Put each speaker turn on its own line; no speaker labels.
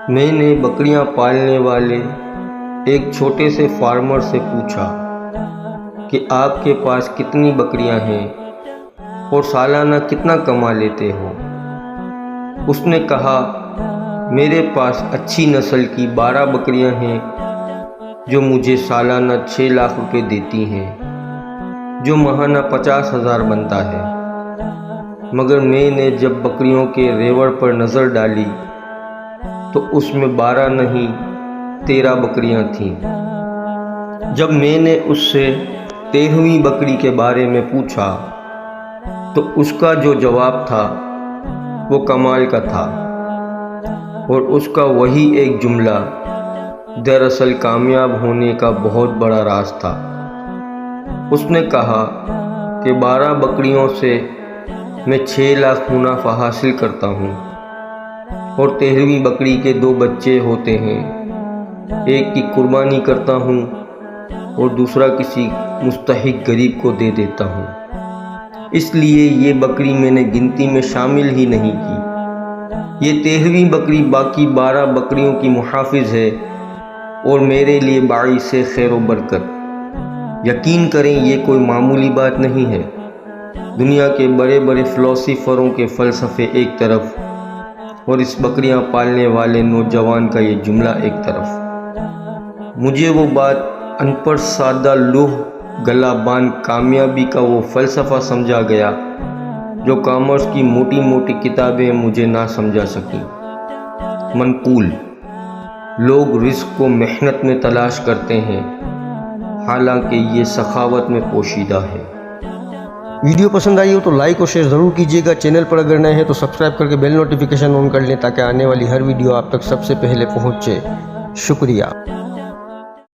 میں نے بکریاں پالنے والے ایک چھوٹے سے فارمر سے پوچھا کہ آپ کے پاس کتنی بکریاں ہیں اور سالانہ کتنا کما لیتے ہو؟ اس نے کہا میرے پاس اچھی نسل کی 12 بکریاں ہیں جو مجھے سالانہ 6 لاکھ روپے دیتی ہیں، جو ماہانہ 50,000 بنتا ہے۔ مگر میں نے جب بکریوں کے ریوڑ پر نظر ڈالی تو اس میں 12 نہیں 13 بکریاں تھیں۔ جب میں نے اس سے 13ویں بکری کے بارے میں پوچھا تو اس کا جو جواب تھا وہ کمال کا تھا، اور اس کا وہی ایک جملہ دراصل کامیاب ہونے کا بہت بڑا راز تھا۔ اس نے کہا کہ 12 بکریوں سے میں 6 لاکھ منافع حاصل کرتا ہوں، اور 13ویں بکری کے 2 بچے ہوتے ہیں، ایک کی قربانی کرتا ہوں اور دوسرا کسی مستحق غریب کو دے دیتا ہوں۔ اس لیے یہ بکری میں نے گنتی میں شامل ہی نہیں کی۔ یہ 13ویں بکری باقی 12 بکریوں کی محافظ ہے اور میرے لیے باعث خیر و برکت۔ یقین کریں یہ کوئی معمولی بات نہیں ہے۔ دنیا کے بڑے بڑے فلاسفروں کے فلسفے ایک طرف اور اس بکریاں پالنے والے نوجوان کا یہ جملہ ایک طرف، مجھے وہ بات ان پڑھ سادہ لوح گلا بان کامیابی کا وہ فلسفہ سمجھا گیا جو کامرس کی موٹی موٹی کتابیں مجھے نہ سمجھا سکیں۔ منقول: لوگ رزق کو محنت میں تلاش کرتے ہیں، حالانکہ یہ سخاوت میں پوشیدہ ہے۔
ویڈیو پسند آئی ہو تو لائک اور شیئر ضرور کیجیے گا۔ چینل پر اگر نئے ہیں تو سبسکرائب کر کے بیل نوٹیفیکیشن آن کر لیں تاکہ آنے والی ہر ویڈیو آپ تک سب سے پہلے پہنچے۔ شکریہ۔